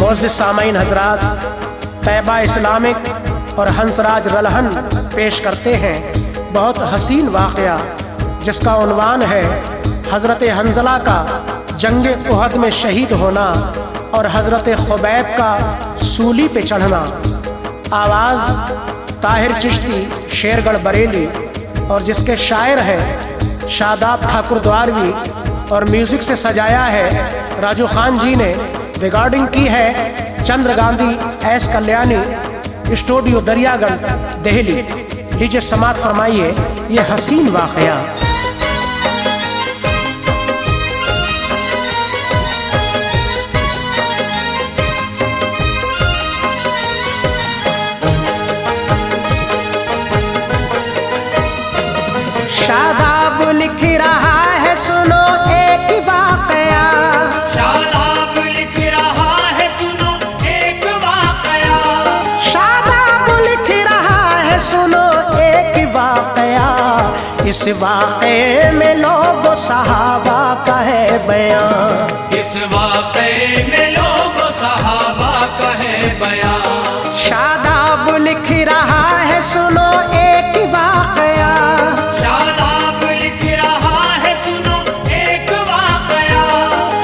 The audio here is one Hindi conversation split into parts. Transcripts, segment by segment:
मोअज़्ज़िज़ सामईन हज़रात, तैयबा इस्लामिक और हंसराज रलहन पेश करते हैं बहुत हसीन वाक़या जिसका उन्वान है हज़रत हंज़ला का जंग उहद में शहीद होना और हज़रत खुबैब का सूली पे चढ़ना। आवाज़ ताहिर चिश्ती, शेरगढ़ बरेली, और जिसके शायर हैं शादाब ठाकुर द्वारवी, और म्यूज़िक से सजाया है राजू खान जी ने। रिकॉर्डिंग की है चंद्र गांधी एस कल्याणी, स्टूडियो दरियागंज, दिल्ली। लीजिए समात फरमाइए ये हसीन वाक़या। शादाब लिख रहा है सुनो एक वाक़या, शादाब लिख रहा है सुनो एक वाक़या, शादाब लिख रहा है सुनो एक वाक़या। इस वाक़े में लोग सहाबा का है बयान, इस वाक़े में लोग सहाबा का है बयान। शादाब लिख रहा है सुनो एक वाक़या, शादाब लिख रहा है सुनो एक वाक़या,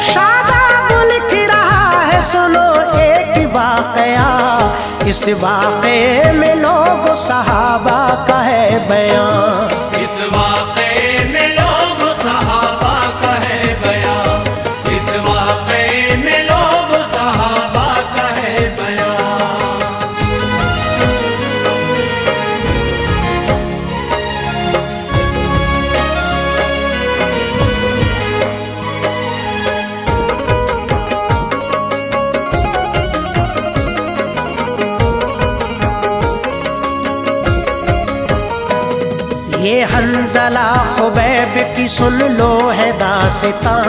शादाब लिख रहा है सुनो एक वाक़या। इस वाक़े में लोग सहाबा का है बयान, इस वाक़े में लोग सहाबा का है बयान, इस वाक़े में लोग सहाबा का है बयान। ये हंज़ला खुबैब की सुन लो है दास्तां,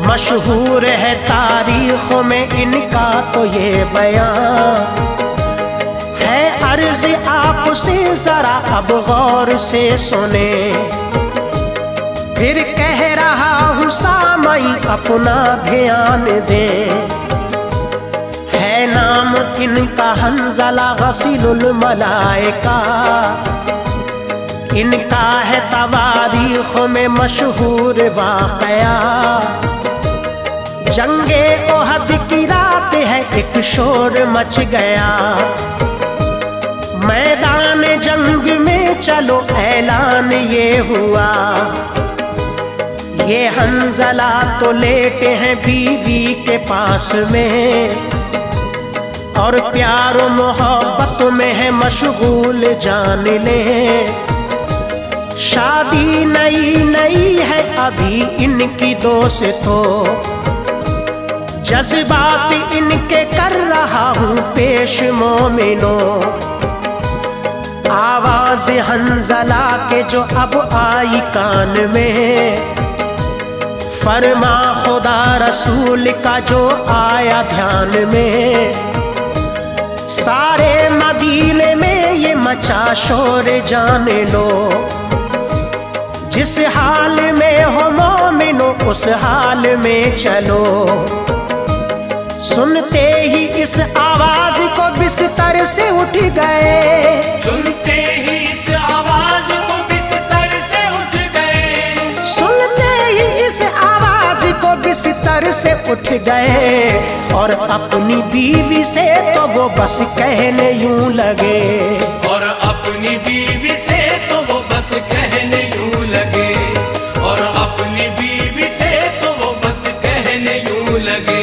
मशहूर है तारीख़ों में इनका तो ये बयान है। अर्ज़ आपसे ज़रा अब गौर से सुने, फिर कह रहा हूँ सामई अपना ध्यान दे। है नाम इनका हंज़ला गसीलुल मलाइका, इनका है तवारीख़ में मशहूर वाक़या। जंगे उहद की रात है एक शोर मच गया, मैदान जंग में चलो ऐलान ये हुआ। ये हंज़ला तो लेटे हैं बीवी के पास में, और प्यार मोहब्बत में है मशगूल जान ले। शादी नई नई है अभी इनकी दोस्तों, जज्बात इनके कर रहा हूँ पेश मोमिनो। आवाज़ हंज़ला के जो अब आई कान में, फरमा खुदा रसूल का जो आया ध्यान में। सारे मदीने में ये मचा शोर जान लो, जिस हाल में हो मोमिनो उस हाल में चलो। सुनते ही इस आवाज को बिस्तर से उठ गए, सुनते ही इस आवाज को बिस्तर से उठ गए, सुनते ही इस आवाज को बिस्तर से उठ गए। और अपनी बीवी से तो वो बस कहने यूं लगे, और अपनी बीवी से तो वो बस कहने यूं लगे, और अपनी बीवी से तो वो बस कहने यूं लगे।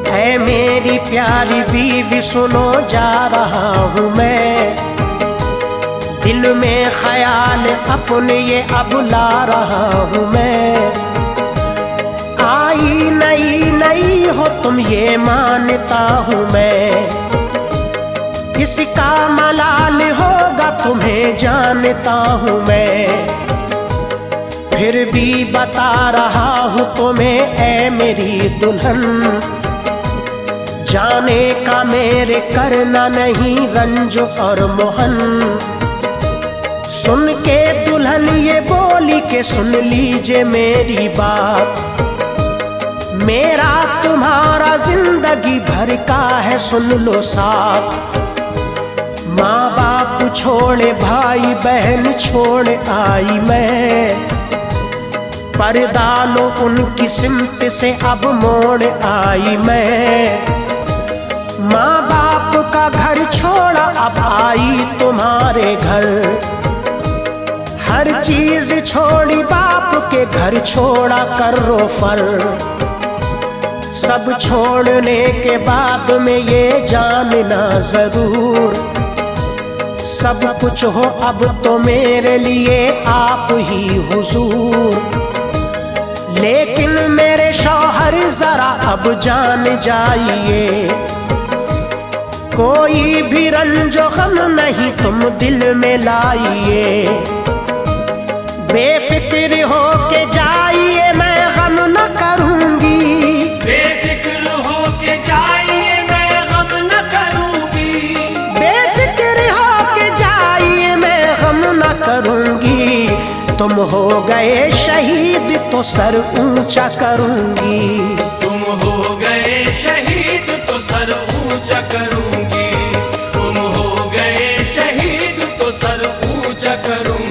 है मेरी प्यारी बीवी सुनो जा रहा हूँ मैं, दिल में ख्याल अपने ये अब ला रहा हूँ मैं। आई नई नई हो तुम ये मानता हूँ मैं, किसका मलाल होगा तुम्हें जानता हूँ मैं। फिर भी बता रहा हूँ तुम्हें ऐ मेरी दुल्हन, जाने का मेरे करना नहीं रंज और मोहन। सुन के दुल्हन ये बोली के सुन लीजिए मेरी बात, मेरा तुम्हारा जिंदगी भर का है सुन लो साथ। माँ बाप छोड़े भाई बहन छोड़ आई मैं, पर्दा लो उनकी सिमत से अब मोड़ आई मैं। माँ बाप का घर छोड़ा अब आई तुम्हारे घर, हर चीज छोड़ी बाप के घर छोड़ा करो फर। सब छोड़ने के बाद में ये जानना जरूर, सब कुछ हो अब तो मेरे लिए आप ही हुजूर। लेकिन मेरे शौहर जरा अब जान जाइए, कोई भी रंजो गम नहीं तुम दिल में लाइए। बेफिक्र हो के जाइए मैं गम न करूंगी, बेफिक्र हो के जाइए मैं गम न करूंगी, बेफिक्र हो के जाइए मैं गम न करूंगी। तुम हो गए शहीद तो सर ऊंचा करूंगी, तुम हो गए शहीद तो सर ऊंचा करूंगी, तुम हो गए शहीद तो सर ऊंचा करूंगी।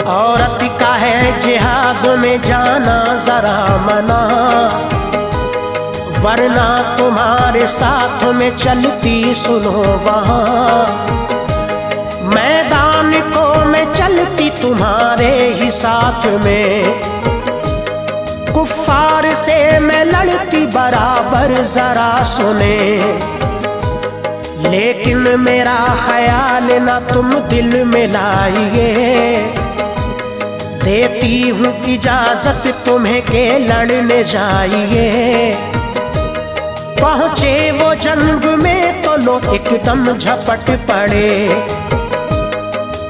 औरत का है जिहाद में जाना जरा मना, वरना तुम्हारे साथ में चलती सुनो वहां। मैदान को मैं चलती तुम्हारे ही साथ में, कुफ्फार से मैं लड़ती बराबर जरा सुने। लेकिन मेरा ख्याल ना तुम दिल में लाइए, देती हूँ इजाजत तुम्हें के लड़ने जाइए। पहुँचे वो जंग में तो लोग एकदम झपट पड़े,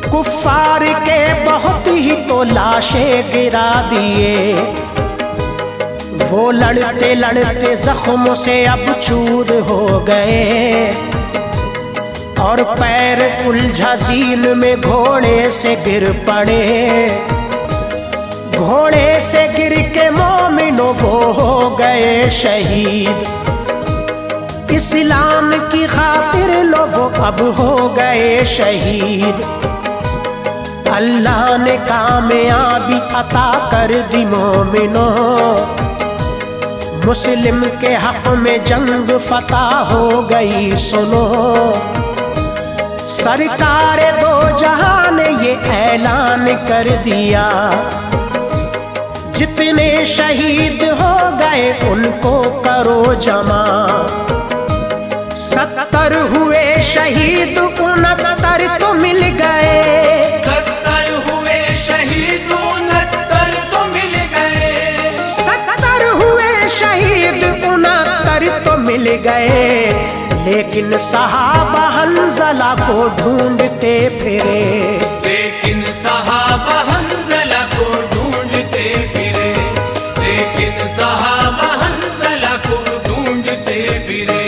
कुफ्फार के बहुत ही तो लाशें गिरा दिए। वो लड़ते लड़ते जख्मों से अब चूर हो गए, और पैर उलझा झील में घोड़े से गिर पड़े। घोड़े से गिर के मोमिनो वो हो गए शहीद, इस्लाम की खातिर लो वो अब हो गए शहीद। अल्लाह ने कामयाबी अता कर दी मोमिनो, मुस्लिम के हक में जंग फतह हो गई सुनो। सरकार दो जहां ने ये ऐलान कर दिया, जितने शहीद हो गए उनको करो जमा। 70 हुए शहीद 69 तो मिल गए, 70 हुए शहीद 69 तो मिल गए, 70 हुए शहीद 69 तो मिल गए। लेकिन सहाबा हंज़ला को ढूंढते फिरे, लेकिन सहाबा हंज़ला को ढूंढते फिरे, लेकिन सहाबा हंज़ला को ढूंढते फिरे।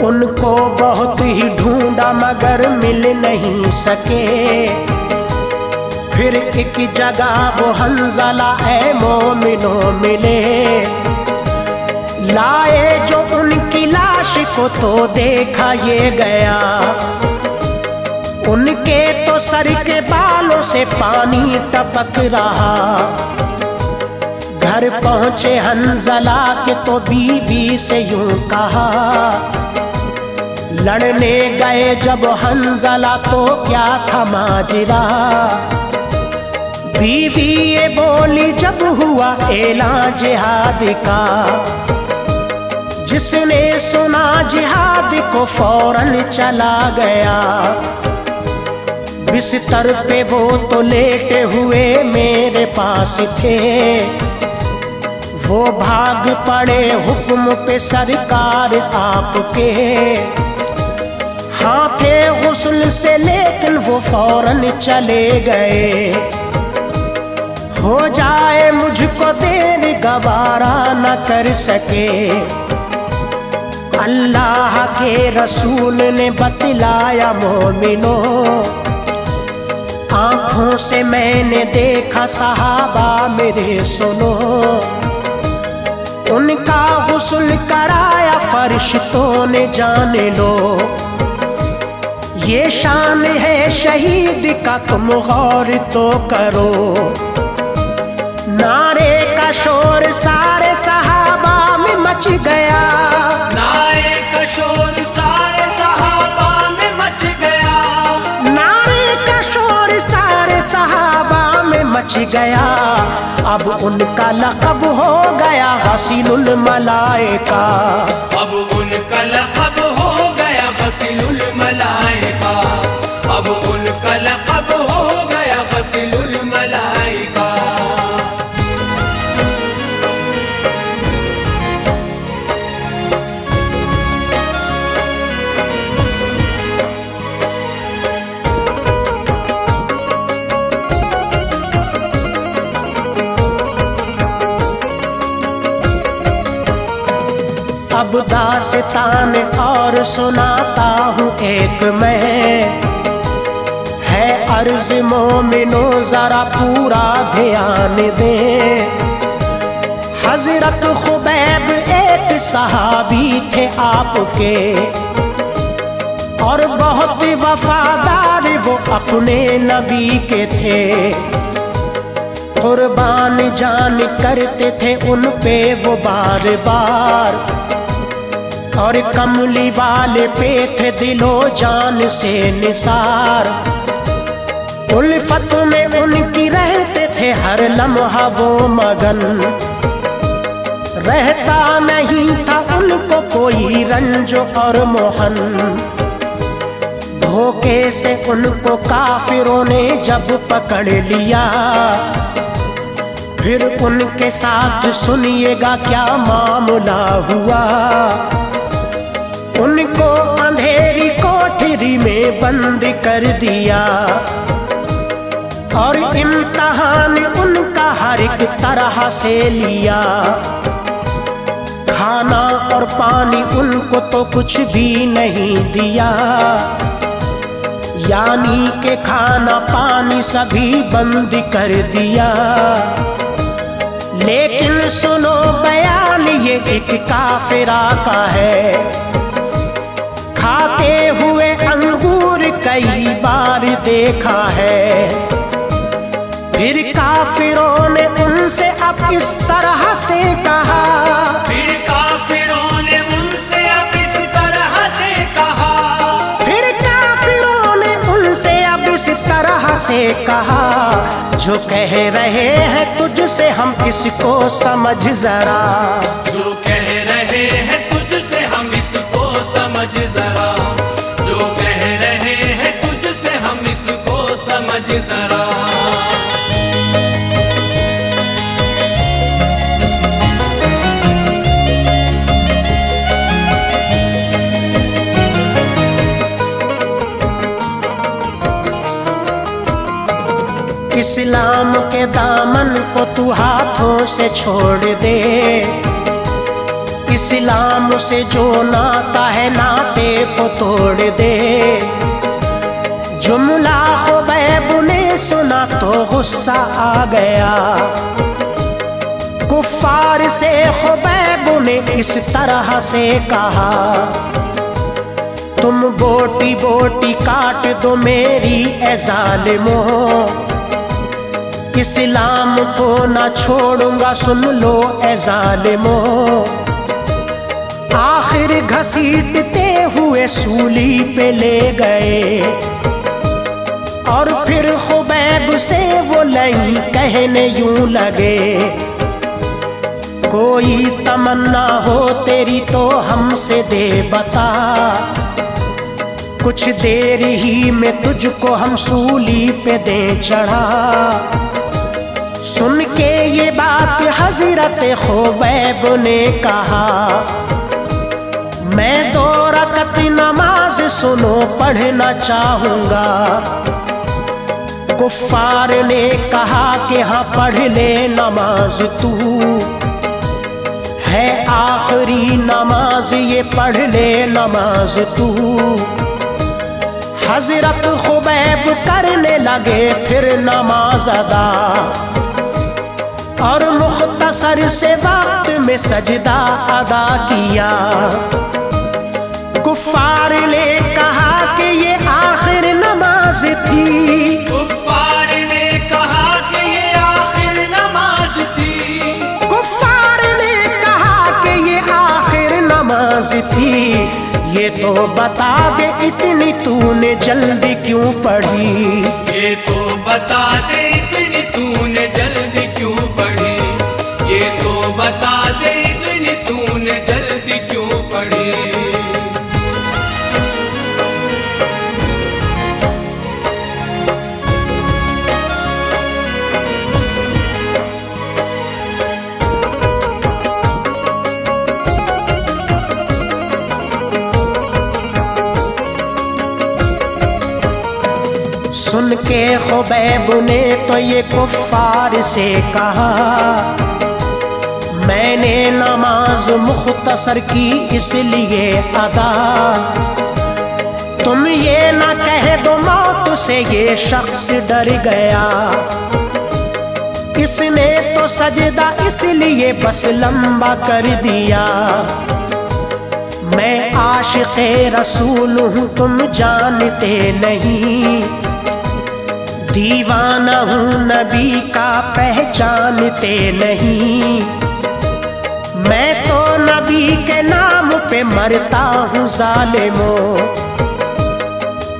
उनको बहुत ही ढूंढा मगर मिल नहीं सके। फिर एक जगह वो हंज़ला ए मोमिनो मिले, लाए जो उनकी लाश को तो देखा ये गया। उनके तो सर के बालों से पानी टपक रहा। घर पहुंचे हंज़ला के तो बीवी से यूं कहा, लड़ने गए जब हंज़ला तो क्या था माजरा। बीवी ये बोली जब हुआ ऐलान जिहाद का, जिसने सुना जिहाद को फौरन चला गया। बिस्तर पे वो तो लेटे हुए मेरे पास थे, वो भाग पड़े हुक्म पे सरकार आपके। हाँ थे गुस्ल से लेकिन वो फौरन चले गए। हो जाए मुझको देर गवारा न कर सके। अल्लाह के रसूल ने बतलाया मोमिनो, आँखों से मैंने देखा सहाबा मेरे सुनो। उनका गुस्ल कराया फरिश्तों ने, जान लो ये शान है शहीद का, तुम गौर तो करो। नारे का शोर सारे सहाबा में मच गया, नारे का शोर सारे सहाबा में मच गया, नारे का शोर सारे सहाबा में मच गया। अब उनका लक़ब हो गया गसीलुल मलाइका, अब उनका लक़ब हो गया गसीलुल मलाइका, अब उनका लक़ब हो गया गसीलुल मलाइका। अब दास्तान और सुनाता हूँ एक मैं, है अर्ज़ मोमिनो ज़रा पूरा ध्यान दें। हज़रत खुबैब एक सहाबी थे आपके, और बहुत वफादार वो अपने नबी के थे। कुर्बान जान करते थे उन पे वो बार बार, और कमली वाले पे थे दिलो जान से निसार। उल्फत में उनकी रहते थे हर लम्हा वो मगन, रहता नहीं था उनको कोई रंज और मोहन। धोखे से उनको काफिरों ने जब पकड़ लिया, फिर उनके साथ सुनिएगा क्या मामला हुआ। उनको अंधेरी कोठरी में बंद कर दिया, और इम्तहान उनका हर एक तरह से लिया। खाना और पानी उनको तो कुछ भी नहीं दिया, यानी के खाना पानी सभी बंद कर दिया। लेकिन सुनो बयान ये एक काफिरा का है, खाते हुए अंगूर कई बार देखा है। फिर काफिरों ने उनसे अब इस तरह से कहा, फिर काफिरों ने उनसे अब इस तरह से कहा, फिर काफिरों ने उनसे अब इस तरह से कहा। जो कह रहे हैं तुझसे हम इसको समझ जरा, जो कह रहे हैं तुझसे हम इसको समझ जरा, जो कह रहे हैं तुझसे हम इसको समझ जरा। इस्लाम के दामन को तू हाथों से छोड़ दे। इस्लाम से जो नाता है नाते को तोड़ दे। जुमला खुबैब ने सुना तो गुस्सा आ गया। कुफ्फार से खुबैब ने इस तरह से कहा, तुम बोटी बोटी काट दो मेरी ए ज़ालिमों, इस्लाम को ना छोड़ूंगा सुन लो ए ज़ालिमों। आखिर घसीटते हुए सूली पे ले गए, और फिर खुबैब से वो लई कहने यूं लगे, कोई तमन्ना हो तेरी तो हमसे दे बता, कुछ देर ही में तुझको हम सूली पे दे चढ़ा। सुन के ये बात हजरत खुबैब ने कहा, मैं 2 रकत नमाज सुनो पढ़ना चाहूँगा। कुफ्फार ने कहा कि हाँ पढ़ ले नमाज तू, है आखिरी नमाज ये पढ़ ले नमाज तू। हजरत खुबैब करने लगे फिर नमाज अदा, और मुख्तसर से वक्त में सजदा अदा किया। कुफ्फार ने कहा कि ये आखिर नमाज थी, कुफ्फार ने कहा कि ये आखिर नमाज थी, कुफ्फार ने कहा कि ये आखिर नमाज थी। ये तो बता दे इतनी तूने जल्दी क्यों पढ़ी, ये तो बता दे इतनी तूने जल्दी क्यों पढ़ी, ये तो बता दे इतनी तूने जल्दी क्यों पढ़ी। सुन के खुबैब ने तो ये कुफ्फार से कहा, मैंने नमाज मुख्तसर की इसलिए अदा, तुम ये ना कह दो मौत से ये शख्स डर गया। इसने तो सजदा इसलिए बस लंबा कर दिया। मैं आशिक़े रसूल हूँ तुम जानते नहीं, दीवाना हूँ नबी का पहचानते नहीं। मैं तो नबी के नाम पे मरता हूँ ज़ालिमों,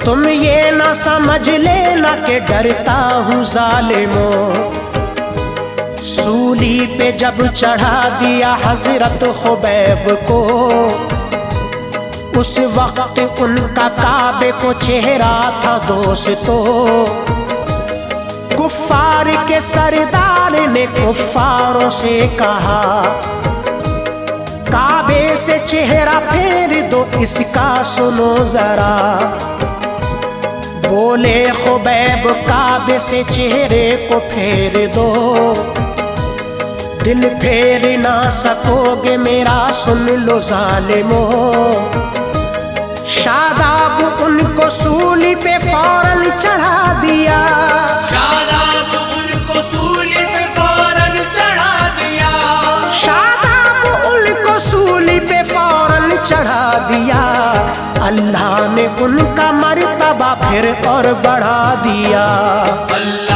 तुम ये ना समझ लेना कि डरता हूँ ज़ालिमों। सूली पे जब चढ़ा दिया हजरत खुबैब को, उस वक्त उनका काबे को चेहरा था दोस्तों। कुफ्फार के सरदार ने कुफ्फारों से कहा, काबे से चेहरा फेर दो इसका सुनो जरा। बोले खुबैब काबे से चेहरे को फेर दो, दिल फेर ना सकोगे मेरा सुन लो ज़ालिमों। शादाब उनको सूली पे फौरन चढ़ा दिया, शादाब उनको सूली पे फौरन चढ़ा दिया, शादाब उनको सूली पे फौरन चढ़ा दिया। अल्लाह ने उनका मर्तबा फिर और बढ़ा दिया। अल्लाह